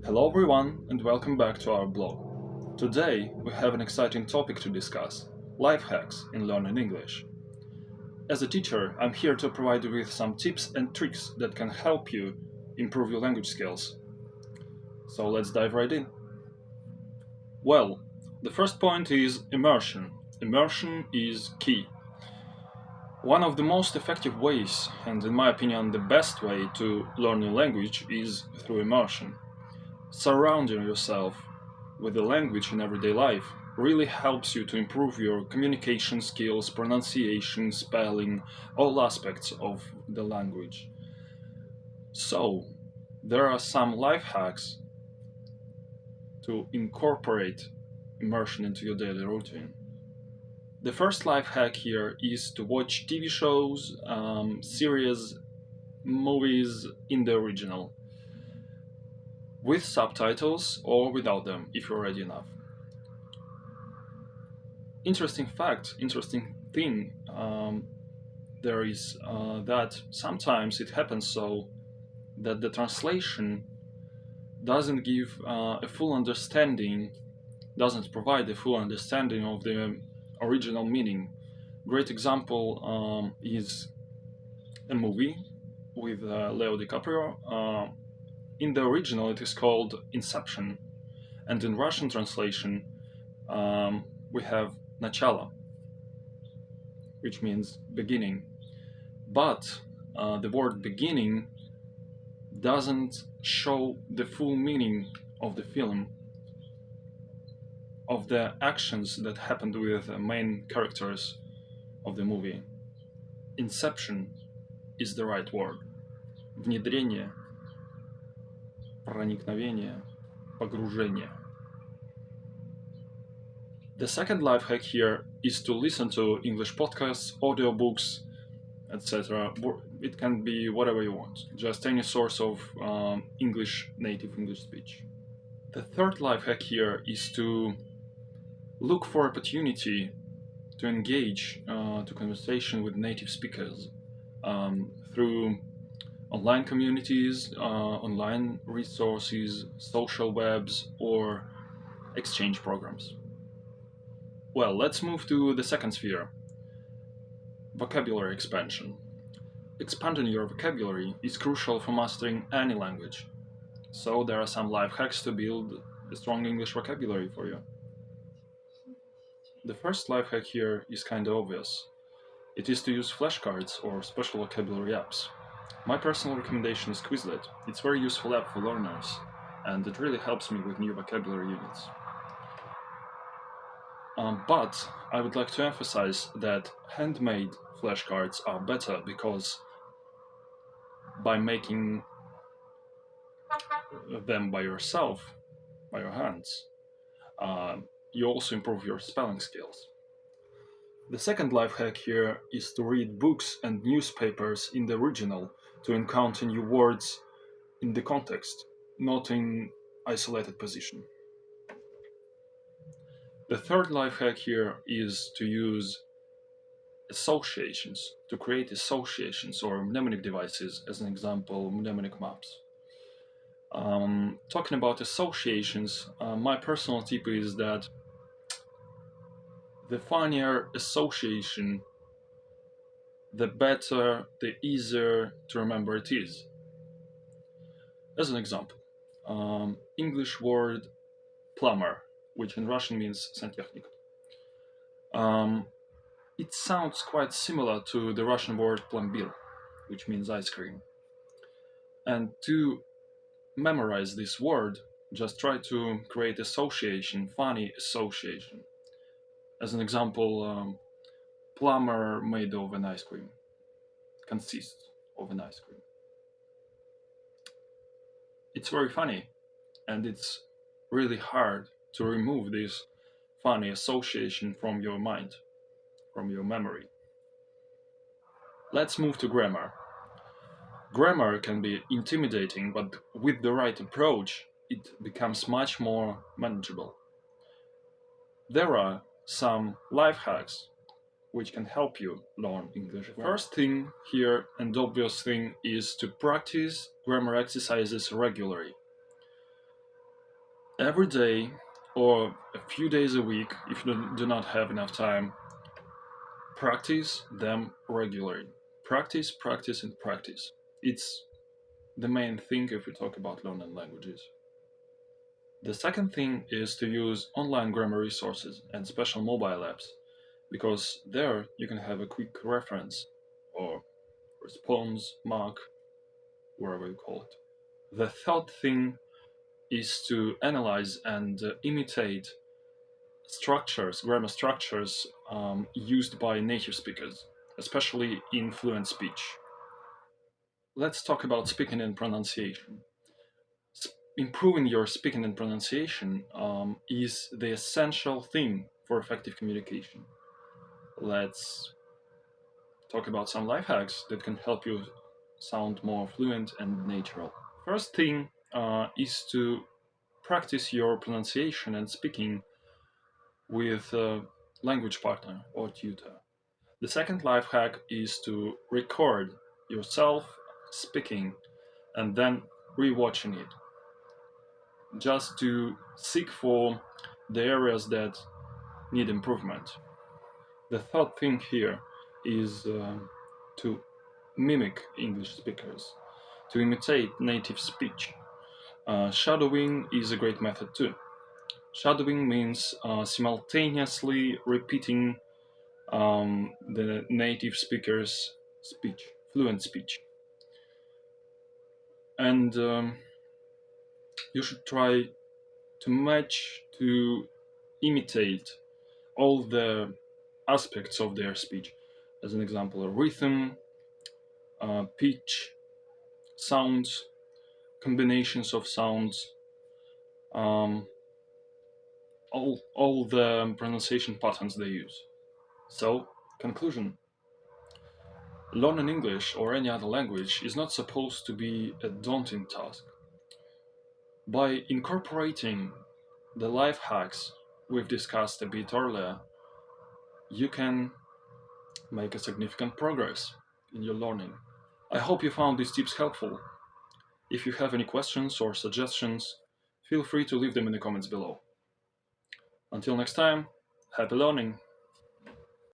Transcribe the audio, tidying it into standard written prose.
Hello everyone and welcome back to our blog. Today we have an exciting topic to discuss: life hacks in learning English. As a teacher, I'm here to provide you with some tips and tricks that can help you improve your language skills. So let's dive right in. Well, the first point is immersion. Immersion is key. One of the most effective ways, and in my opinion the best way to learn a language, is through immersion. Surrounding yourself with the language in everyday life really helps you to improve your communication skills, pronunciation, spelling, all aspects of the language. So, there are some life hacks to incorporate immersion into your daily routine. The first life hack here is to watch TV shows, series, movies in the original, with subtitles or without them if you're ready enough. Interesting thing there is that sometimes it happens so that the translation doesn't give a full understanding, doesn't provide a full understanding of the original meaning. Great example is a movie with Leo DiCaprio. In the original it is called Inception, and in Russian translation we have Начало, which means beginning. But the word beginning doesn't show the full meaning of the film, of the actions that happened with the main characters of the movie. Inception is the right word. Внедрение, проникновение, погружение. The second life hack here is to listen to English podcasts, audiobooks, etc. It can be whatever you want, just any source of native English speech. The third life hack here is to look for opportunity to engage to conversation with native speakers through online communities, online resources, social webs, or exchange programs. Well, let's move to the second sphere: vocabulary expansion. Expanding your vocabulary is crucial for mastering any language. So there are some life hacks to build a strong English vocabulary for you. The first life hack here is kind of obvious. It is to use flashcards or special vocabulary apps. My personal recommendation is Quizlet. It's a very useful app for learners, and it really helps me with new vocabulary units. But I would like to emphasize that handmade flashcards are better, because by making them by yourself, by your hands, you also improve your spelling skills. The second life hack here is to read books and newspapers in the original to encounter new words in the context, not in isolated position. The third life hack here is to use associations, to create associations or mnemonic devices, as an example, mnemonic maps. Talking about associations, my personal tip is that the funnier association, the better, the easier to remember it is. As an example, English word plumber, which in Russian means santechnik. It sounds quite similar to the Russian word пломбир, which means ice cream. And to memorize this word, just try to create association, funny association. As an example, plumber made of an ice cream, consists of an ice cream. It's very funny, and it's really hard to remove this funny association from your mind, from your memory. Let's move to grammar. Grammar can be intimidating, but with the right approach, it becomes much more manageable. There are some life hacks which can help you learn English. The first thing here, and obvious thing, is to practice grammar exercises regularly. Every day or a few days a week, if you do not have enough time, practice them regularly. Practice, practice, and practice. It's the main thing if we talk about learning languages. The second thing is to use online grammar resources and special mobile apps because there you can have a quick reference or response mark, whatever you call it. The third thing is to analyze and imitate structures, grammar structures used by native speakers, especially in fluent speech. Let's talk about speaking and pronunciation. Improving your speaking and pronunciation is the essential thing for effective communication. Let's talk about some life hacks that can help you sound more fluent and natural. First thing is to practice your pronunciation and speaking with a language partner or tutor. The second life hack is to record yourself speaking and then rewatching it, just to seek for the areas that need improvement. The third thing here is to mimic English speakers, to imitate native speech. Shadowing is a great method too. Shadowing means simultaneously repeating the native speaker's speech, fluent speech. And you should try to match, to imitate all the aspects of their speech. As an example, rhythm, pitch, sounds, combinations of sounds, um, all the pronunciation patterns they use. So, conclusion. Learning English or any other language is not supposed to be a daunting task. By incorporating the life hacks we've discussed a bit earlier, you can make a significant progress in your learning. I hope you found these tips helpful. If you have any questions or suggestions, feel free to leave them in the comments below. Until next time, happy learning!